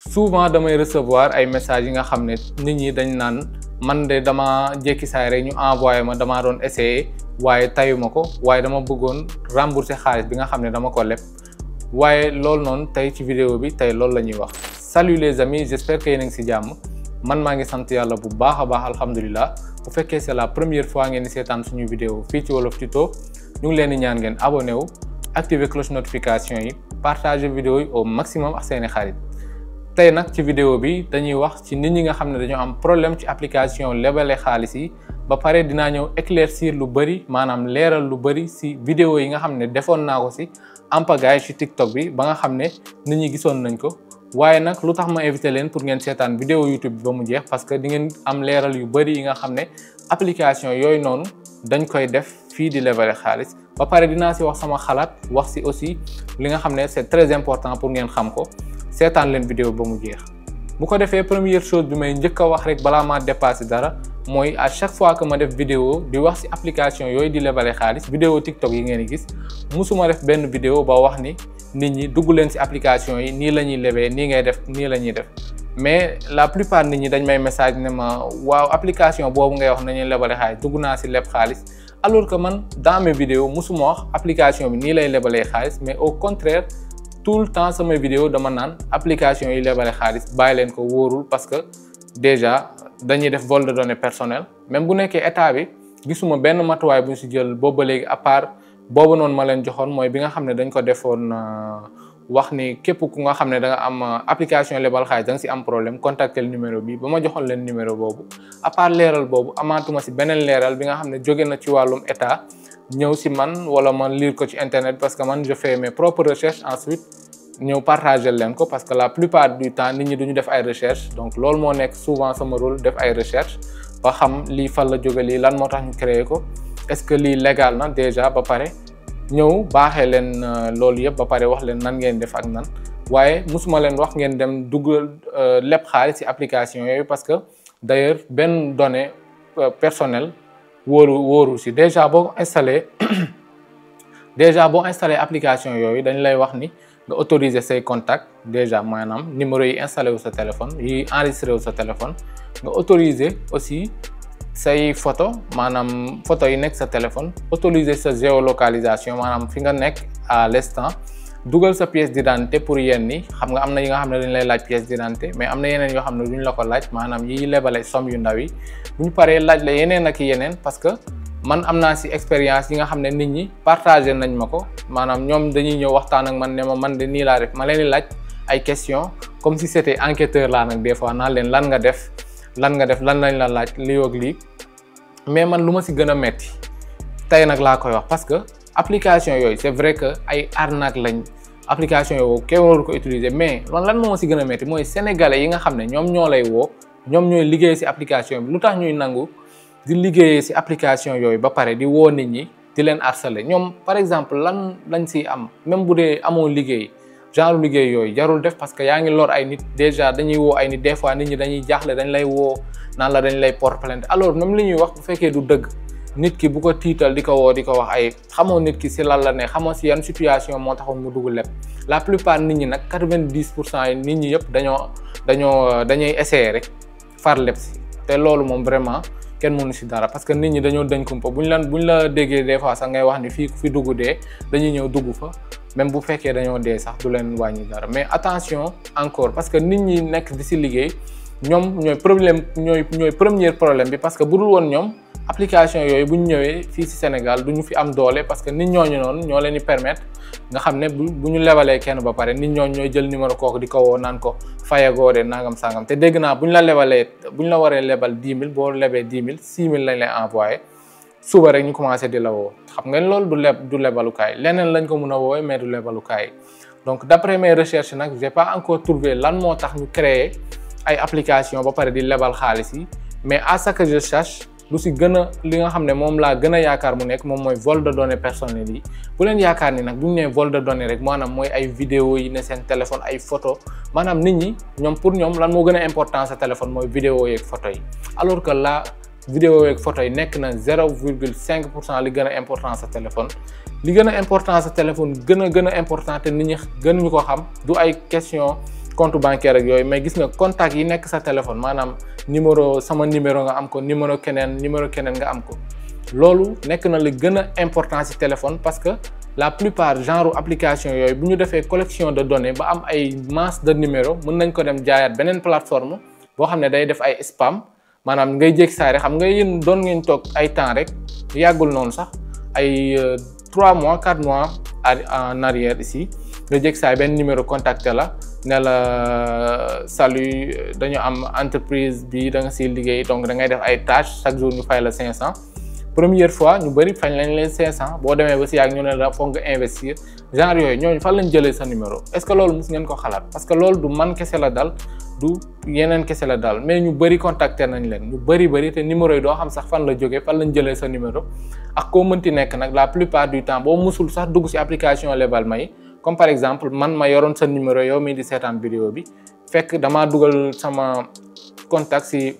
souvent damay recevoir ay messages yi nga xam ne nit ñi dañ naan man de dama jékki saay rek ñu envoyé ma damaa doon essayer waaye tayuma ko waaye dama bëggoon rembourser xaalis bi nga xam ne dama ko leb waaye loolu noonu tey ci vidéo bi tey loolu la ñuy wax. Salut les amis, j'espère que yéen a ngi si jàmm man maa ngi sant yàlla bu baax a baax alhamdulilah. bu fekkee c'est la première fois ngeen di seetaan suñu vidéo fii ci Wolof Tuto ñu ngi leen di ñaan ngeen abonné wu activer cloche notification yi partager vidéo yi au maximum ak seeni xarit. tey nag ci vidéo bi dañuy wax ci nit ñi nga xam ne dañoo am problème ci application lebale xaalis yi ba pare dinaa ñëw éclaircir lu bëri maanaam leeral lu bëri si vidéo yi nga xam ne defoon naa ko si ampagaay ci TikTok bi ba nga xam ne nit ñi gisoon nañ ko. waaye nag lu tax ma invité leen pour ngeen seetaan vidéo YouTube bi ba mu jeex parce que di ngeen am leeral yu bëri yi nga xam ne application yooyu noonu dañ koy def fii di lebale xaalis ba pare dinaa si wax sama xalaat wax si aussi li nga xam ne c'est très important pour ngeen xam ko seetaan leen vidéo ba mu jeex. bu ko defee première chose bi may njëkk a wax rek balaa maa dépassé dara mooy à chaque fois que ma def vidéo di wax si application yooyu di lebale xaalis vidéo TikTok yi ngeen di gis musuma def benn vidéo ba wax ni nit ñi dugg leen ci application yi nii la ñuy lebee nii ngay def nii la ñuy def mais la plupart nit ñi dañ may message ne ma waaw application boobu ngay wax nañuy lebale xaalis dugg naa ci leb xaalis alors que man dans mes vidéos musuma wax application bi nii lay lebalee xaalis mais au contraire tout le temps samay vidéo dama naan application yi lebale xaalis bàyyi leen ko wóorul parce que déjà dañuy def vol de données personnelles même bu nekkee état bi gisuma benn matuwaay bu ñu ci jël boobu ba léegi à part boobu noonu ma leen joxoon mooy bi nga xam ne dañ ko defoon wax ni képp ku nga xam ne da nga am application lebal xaalis da nga si am problème contacter le numéro bi ba ma joxoon leen numéro boobu à part leeral boobu amaatuma si beneen leeral bi nga xam ne jóge na ci wàllum état ñëw si man wala man lire ko ci internet parce que man je fais mes propres recherches ensuite ñëw partager leen ko parce que la plupart du temps nit ñi duñu def ay recherches donc loolu moo nekk souvent sama rôle def ay recherches ba xam lii fan la jóge lii lan moo tax ñu créer ko. est-ce que lii légal na déjà ba pare ñëw baaxee leen loolu yëpp ba pare wax leen nan ngeen def ak nan waaye musuma leen wax ngeen dem duggal leb xaalis ci application yooyu parce que d'ailleurs benn donnée personnelle wóoru ci déjà boo installé application yooyu dañ lay wax ni nga autoriser say contacts déjà maanaam numéro yi installé wu sa téléphone yi enregistré wu sa téléphone nga autoriser aussi say photo maanaam photo yi nekk sa téléphone autoriser sa géolocalisation maanaam fi nga nekk à l'instant dugal sa pièce d'identité pour yenn ni xam nga am na yi nga xam ne dañ lay laaj pièce d'identité mais am na yeneen yoo xam ne duñ la ko laaj maanaam yi lebale somme yu ndaw yi bu ñu paree laaj la yeneen ak yeneen parce que man am naa ci expérience yi nga xam ne nit ñi partagé nañ ma ko maanaam ñoom dañuy ñëw waxtaan ak man ne ma man de nii laa def ma leen di laaj ay questions comme si c'était enquêteur laa nag des fois naan leen lan nga def lan lañ la laaj lii ak lii mais man lu ma ci gën a metti tey nag laa koy wax parce que application yooyu c'est vrai que ay arnaque lañ application yooyu kenn waru ko utiliser mais lan moo ma ci gën a metti mooy sénégalais yi nga xam ne ñoom ñoo lay woo ñoom ñooy liggéey ci application bi lu tax ñuy nangu di liggéeyee ci application yooyu ba pare di woo nit ñi di leen harceler ñoom par exemple lan lañ ciy am même bu dee amoo liggéey genre liggéey yooyu jarul def parce que yaa ngi lor ay nit déjà dañuy woo ay nit des fois nit ñi dañuy jaaxle dañ lay woo naan la dañ lay porter plainte alors même li ñuy wax bu fekkee du dëgg nit ki bu ko tiital di ko woo di ko wax ay xamoo nit ki ci lan la ne xamoo ci yan situation moo taxoon mu dugg lépp la plupart nit ñi nag 90% yi nit ñi yëpp dañuy essayer rek far lépp ci te loolu moom vraiment kenn mënu ci dara parce que nit ñi dañoo dañ kumpa buñ la déggee des fois sax ngay wax ni fii ku fi dugg dee dañuy ñëw dugg fa même bu fekkee dañoo dee sax du leen wàññi dara mais attention encore parce que nit ñi nekk di ci liggéey ñoom ñooy premier problème bi parce que bu dul woon ñoom application yooyu bu ñu ñëwee fii ci Sénégal du ñu fi am doole parce que nit ñooñu noonu ñoo leen di permettre nga xam ne bu ñu lebalee kenn ba pare nit ñooñu ñooy jël numéro kooku di ko woo naan ko fayagoo de nangam sangam te dégg naa bu ñu la waree lebal 10 000 boo lebee 10 000 6 000 lañ lay envoyé suba rek ñu commencé di la woo xam nga loolu du lebalukaay leneen lañ ko mën a woowee mais du lebalukaay donc d'après mes recherches nag j'ai pas encore trouvé lan moo tax ñu créer ay application ba pare di lebal xaalis yi mais à ce que je cherche lu ci gën a li nga xam ne moom laa gën a yaakaar mu nekk moom mooy vol de données personnelles yi bu leen yaakaar ni nag bu ñu nee vol de données rek maanaam mooy ay vidéo yi ne seen téléphone ay photo maanaam nit ñi ñoom pour ñoom lan moo gën a important sa téléphone mooy vidéo yeeg photo yi alors que la vidéo yeeg photo yi nekk na 0,5% li gën a important sa téléphone li gën a important sa téléphone gën a important te nit ñi gën ñu ko xam du ay question compte bancaire ak yooyu mais gis nga contact yi nekk sa téléphone maanaam sama numéro nga am ko numéro keneen nga am ko loolu nekk na li gën a important ci téléphone parce que la plupart genre application yooyu bu ñu defee collection de données ba am ay masse de numéro mën nañ ko dem jaayaat beneen plateforme boo xam ne day def ay spam maanaam ngay jékki saa rek xam nga yéen doon ngeen toog ay temps rek yàggul noonu sax ay 3 mois 4 mois en arrière ici nga jékki saa benn numéro contacté la ne la salut dañu am entreprise bi da nga siy liggéey donc da ngay def ay tâches chaque jour ñu fay la 500 première fois ñu bëri fañ lañ leen 500 boo demee ba si yàgg ñu ne la foog nga investir genre yooyu ñooñu fan lañ jëlee sa numéro est-ce que loolu mos ngeen ko xalaat parce que loolu du man kese la dal du yeneen kese la dal mais ñu bëri contacté nañ leen ñu bëri te numéro yi doo xam sax fan la jógee fan lañ jëlee sa numéro ak koo mënti nekk nag la plupart du temps boo musul sax dugg si application Lebalma yi comme par exemple man ma yoroon sa numéro yow mii di seetaan vidéo bi fekk damaa dugal sama contact si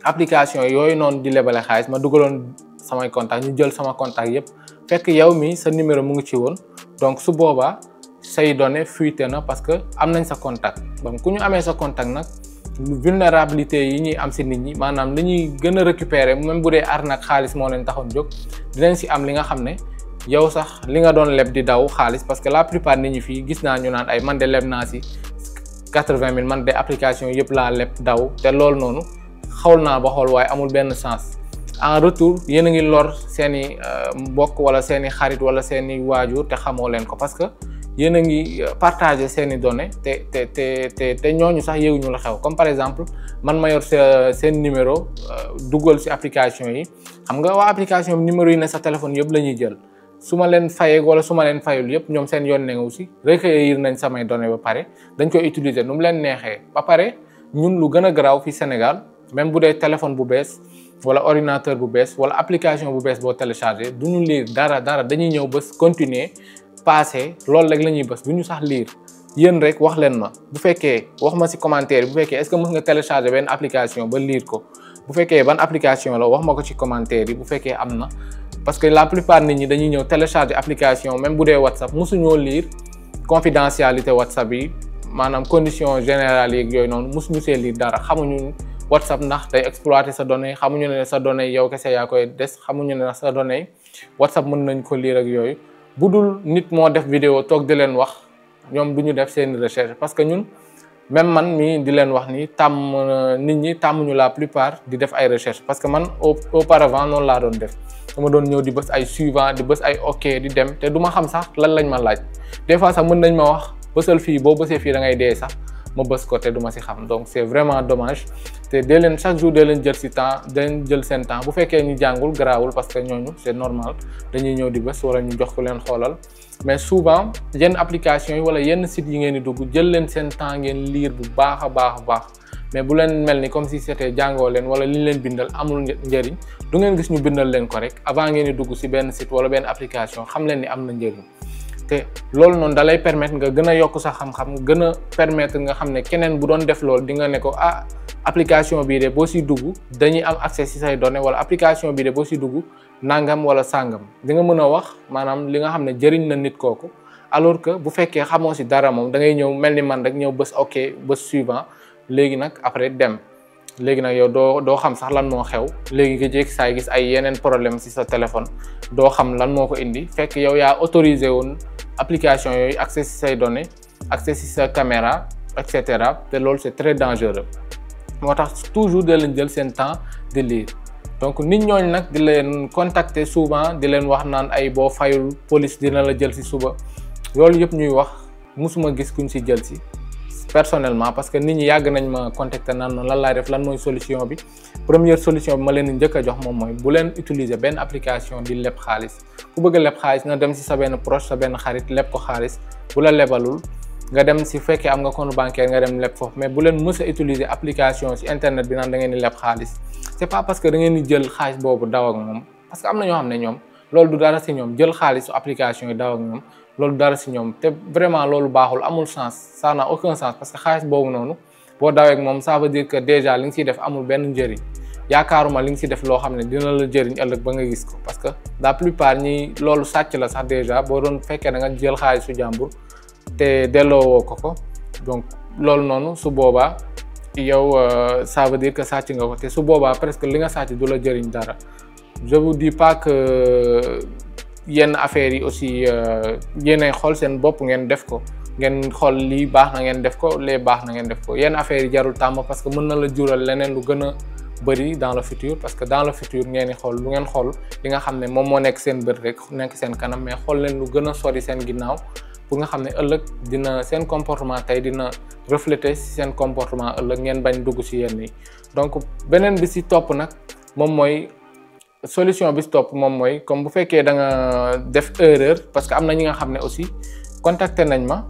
application yooyu noonu di lebale xaalis ma dugaloon samay contact ñu jël sama contact yépp fekk yow mii sa numéro mu ngi ci woon donc su boobaa say données fuité na parce que am nañ sa contact donc ku ñu amee sa contact nag vulnérabilité yi ñuy am si nit ñi maanaam li ñuy gën a récupérer même bu dee arnaque xaalis moo leen taxoon jóg dinañ si am li nga xam ne yow sax li nga doon leb di daw xaalis parce que la plupart nit ñi fii gis naa ñu naan ay man de leb naa si 80 000 man de application yëpp laa leb daw te loolu noonu xawul naa ba xool waaye amul benn sens en retour yéen a ngi lor seeni mbokk wala seeni xarit wala seeni waajur te xamoo leen ko parce que yéen a ngi partager seeni données te ñooñu sax yëguñu la xew comme par exemple man ma yor seen numéro dugal ci application yi xam nga waa application bi numéro yi ne sa téléphone yëpp la ñuy jël su ma leen fayee wala su ma leen fayul yëpp ñoom seen yoon ne nga aussi recueillir nañ samay données ba pare dañ koy utiliser nu mu leen neexee ba pare ñun lu gën a garaaw fii Sénégal même bu dee téléphone bu bees wala ordinateur bu bees wala application bu bees boo téléchargé du ñu lire dara dañuy ñëw bës continuer passé loolu rek la ñuy bës du ñu sax lire yéen rek wax leen ma bu fekkee wax ma ci commentaire bu fekkee est-ce que mës nga télécharger benn application ba lire ko bu fekkee ban application la wax ma ko ci commentaire yi bu fekkee am na parce que la plupart nit ñi dañuy ñëw télécharger application même bu dee WhatsApp mosuñoo lire confidentialité WhatsApp yi maanaam condition générale yeeg yooyu noonu mosuñu see lire dara xamuñu WhatsApp ndax day exploiter sa données xamuñu ne sa données yow kese yaa koy des xamuñu ne sa données WhatsApp mën nañ ko lire ak yooyu bu dul nit moo def vidéo toog di leen wax ñoom du ñu def seen recherche parce que ñun même man mii di leen wax ni nit ñi tàmmuñu la plupart di def ay recherche parce que man auparavant noonu laa doon def dama doon ñëw di bës ay suivant di bës ay ok di dem te du ma xam sax lan lañ ma laaj des fois sax mën nañ ma wax bësal fii boo bësee fii da ngay dee sax ma bës ko te du ma si xam donc c'est vraiment dommage te dee leen chaque jour dee leen jël si temps dañ jël seen temps bu fekkee ñu jàngul garaawul parce que ñooñu c'est normal dañuy ñëw di bës wala ñu jox ko leen xoolal mais souvent yenn application yi wala yenn site yi ngeen di dugg jël leen seen temps ngeen lire bu baax a baax mais bu leen mel ni comme si c'était jàngoo leen wala li ñu leen bindal amul njëriñ du ngeen gis ñu bindal leen ko rek avant ngeen di dugg si benn site wala benn application xam leen ni am na njëriñ te loolu noonu da lay permettre nga gën a yokk sa xam-xam gën a permettre nga xam ne keneen bu doon def loolu di nga ne ko application bii de boo si dugg dañuy am accès si say données wala application bii de boo si dugg nangam wala sàngam di nga mën a wax maanaam li nga xam ne jëriñ na nit kooku alors que bu fekkee xamoo si dara moom da ngay ñëw mel ni man rek ñëw bës ok bës suivant léegi nag après dem léegi nag yow doo xam sax lan moo xew léegi nga jékki saay gis ay yeneen problème si sa téléphone doo xam lan moo ko indi fekk yow yaa autorisé woon application yooyu accès si say données accès si sa caméra et cetera te loolu c'est très dangereux moo tax toujours de leen jël seen temps de lire donc nit ñooñu nag di leen contacter souvent di leen wax naan ay boo fayul police dina la jël si suba loolu yëpp ñuy wax musuma gis kuñ si jël si personnellement parce que nit ñi yàgg nañ ma contacter naan lan laay def lan mooy solution bi première solution bi ma leen njëkk a jox moom mooy bu leen utiliser benn application di leb xaalis ku bëgg a leb xaalis na dem si sa benn proche sa benn xarit leb ko xaalis bu la lebalul nga dem si fekkee am nga compte bancaire nga dem leb foofu mais bu leen mës a utiliser application si internet bi naan da ngeen di leb xaalis c'est pas parce que da ngeen di jël xaalis boobu daw ak moom parce que am na ñoo xam ne ñoom loolu du dara si ñoom jël xaalisu application yi daw ak ñoom loolu dara si ñoom te vraiment loolu baaxul amul sens ça n'a aucun sens parce que xaalis boobu noonu boo dawee ak moom ça veut dire que déjà li nga siy def amul benn njëriñ yaakaaruma li nga si def loo xam ne dina la jëriñ ëllëg ba nga gis ko parce que la plupart ñi loolu sàcc la sax déjà boo doon fekkee da nga jël xaalisu jàmbur te delloowoo ko donc loolu noonu su boobaa yow ça veut dire que sàcc nga ko te su boobaa presque li nga sàcc du la jëriñ dara. Je vous dis pas que yenn affaires yi aussi yéenay xool seen bopp ngeen def ko ngeen xool lii baax na ngeen def ko lee baax na ngeen def ko yenn affaires yi jarul tàmm parce que mën na la jural leneen lu gën a bëri dans le futur parce que dans le futur ngeen di xool lu ngeen xool li nga xam ne moom moo nekk seen bët rek nekk seen kanam mais xool leen lu gën a sori seen ginnaaw pour nga xam ne ëllëg dina seen comportement tey dina refléter si seen comportement ëllëg ngeen bañ dugg si yenn yi. Donc beneen bi si topp nag moom mooy solution bi si topp moom mooy comme bu fekkee da nga def erreur parce que am na ñi nga xam ne aussi contacté nañ ma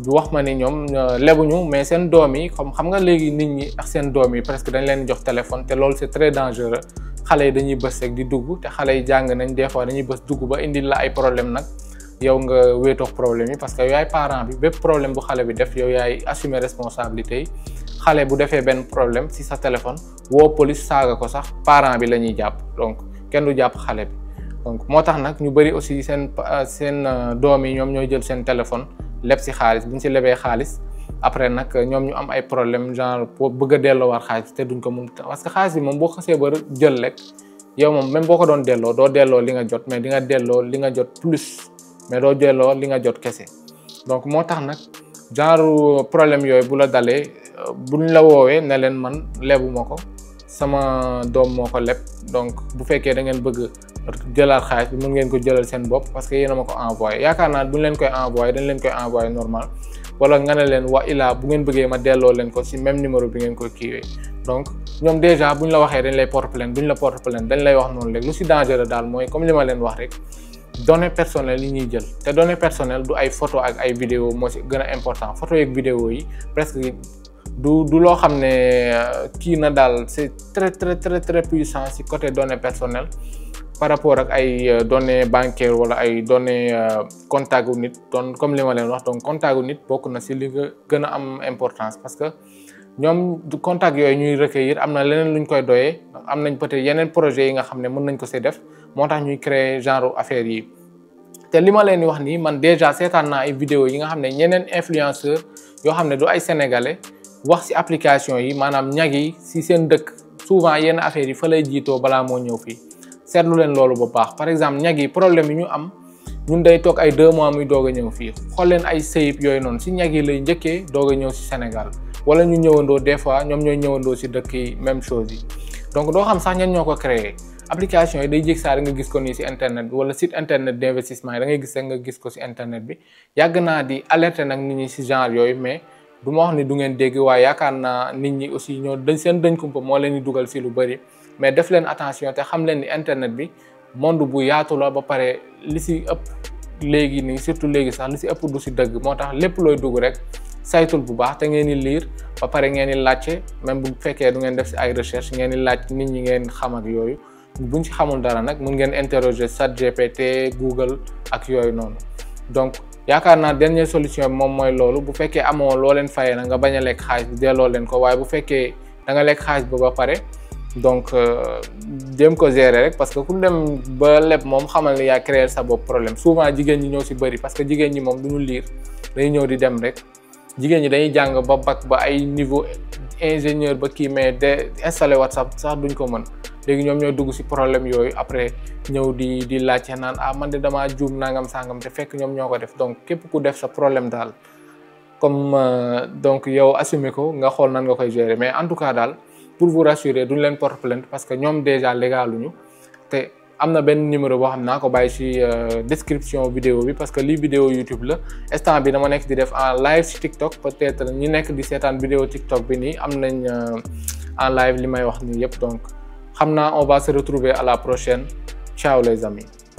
wax ma ni ñoom lebuñu mais seen doom yi comme xam nga léegi nit ñi ak seen doom yi presque dañ leen jox téléphone te loolu c'est très dangereux xale yi dañuy bës rek di dugg te xale yi jàng nañ des fois dañuy bës dugg ba indil la ay problème nag yow nga wéetoog problème yi parce que yow yaay parent bi bépp problème bu xale bi def yow yaay assumer responsabilité yi xale bu defee benn problème ci sa téléphone woo police saaga ko sax parent bi la ñuy jàpp donc kenn du jàpp xale bi donc moo tax nag ñu bëri aussi seen doom yi ñoom ñooy jël seen téléphone leb ci xaalis bu ñu ci lebee xaalis après nag ñoom ñu am ay problème genre pour bëgg a delloowaat xaalis te duñ ko mun parce que xaalis bi moom boo xasee ba jël rek yow moom même boo ko doon delloo doo delloo li nga jot mais di nga delloo li nga jot plus mais doo delloo li nga jot kese donc moo tax nag genre problème yooyu bu la dalee buñ la woowee ne leen man lebuma ko sama doom moo ko leb donc bu fekkee da ngeen bëgg jëlaat xaalis bi mën ngeen ko jëlal seen bopp parce que yéen a ma ko envoyé yaakaar naa buñ leen koy envoyé dañ leen koy envoyé normal wala nga ne leen wa ilaa bu ngeen bëggee ma delloo leen ko ci même numéro bi ngeen koy kiiwee donc ñoom déjà buñ la waxee dañ lay porte plainte duñ la porte plainte dañ lay wax noonu rek lu ci dangereux daal mooy comme li ma leen wax rek données personnelles yi ñuy jël te données personnelles du ay photo ak ay vidéo moo ci gën a important photo yeeg vidéo yi presque du loo xam ne kii na daal c'est très puissant ci côté données personnelles par rapport ak ay données bancaires wala ay données contact gu nit donc comme li ma leen wax donc contact gu nit bokk na ci li nga gën a am importance parce que ñoom du contact yooyu ñuy recueillir am na leneen luñ koy doyee am nañ peut-être yeneen projets yi nga xam ne mën nañ ko ci def moo tax ñuy créer genre affaire yi te li ma leen di wax nii man déjà seetaan naa ay vidéo yi nga xam ne ñeneen influenceurs yoo xam ne du ay sénégalais wax ci application yi maanaam ñag yi ci seen dëkk souvent yenn affaires yi fa lay jiitoo balaa moo ñëw fii seetlu leen loolu bu baax par exemple ñag yi problème yi ñu am ñun day toog ay 2 mois muy doog a ñëw fii xool leen ay sëyib yooyu noonu ci ñag yi lay njëkkee doog a ñëw ci Sénégal wala ñu ñëwandoo des fois ñoom ñooy ñëwandoo ci dëkk yi même chose yi donc doo xam sax ñan ñoo ko créé application yi day jéeg saa da nga gis ko nii ci internet bi wala site internet d'investissement yi da ngay gis rek nga gis ko ci internet bi yàgg naa di alerter nag nit ñi ci genre yooyu mais du ma wax ni du ngeen dégg waaye yaakaar naa nit ñi aussi ñoo dañ kumpa moo leen di dugal ci lu bari mais def leen attention te xam leen ni internet bi monde bu yaatu la ba pare li ci ëpp léegi nii surtout léegi sax li ci ëpp du ci dëgg moo tax lépp looy dugg rek saytul bu baax te ngeen di lire ba pare ngeen di laajte même bu fekkee du ngeen def ci ay recherche ngeen di laaj nit ñi ngeen xam ak yooyu buñ ci xamul dara nag mun ngeen interroger ChatGPT Google ak yooyu noonu donc yaakaar naa dernière solution bi moom mooy loolu bu fekkee amoo loo leen fayee na nga bañ a lekk xaalis bi delloo leen ko waaye bu fekkee da nga lekk xaalis ba pare donc jéem ko gérer rek parce que ku dem ba leb moom xamal ne yaa créer sa bopp problème souvent jigéen ñi ñoo ci bari parce que jigéen ñi moom du ñu lire dañuy ñëw di dem rek jigéen ñi dañuy jàng ba bac ba ay niveau ingénieur ba kii mais de installer WhatsApp sax duñ ko mën léegi ñoom ñooy dugg ci problème yooyu après ñëw di laajte naan ah man de damaa juum nangam sangam te fekk ñoom ñoo ko def donc képp ku def sa problème daal comme donc yow assumer ko nga xool nan nga koy gérer mais en tout cas daal pour vous rassurer duñ leen porte plainte parce que ñoom déjà légaluñu te am na benn numéro boo xam naa ko bàyyi ci description vidéo bi parce que lii vidéo YouTube la instant bi dama nekk di def en live ci TikTok peut-être ñi nekk di seetaan vidéo TikTok bi nii am nañ en live li may wax nii yëpp donc xam naa on va se retrouver à la prochaine ciao les amis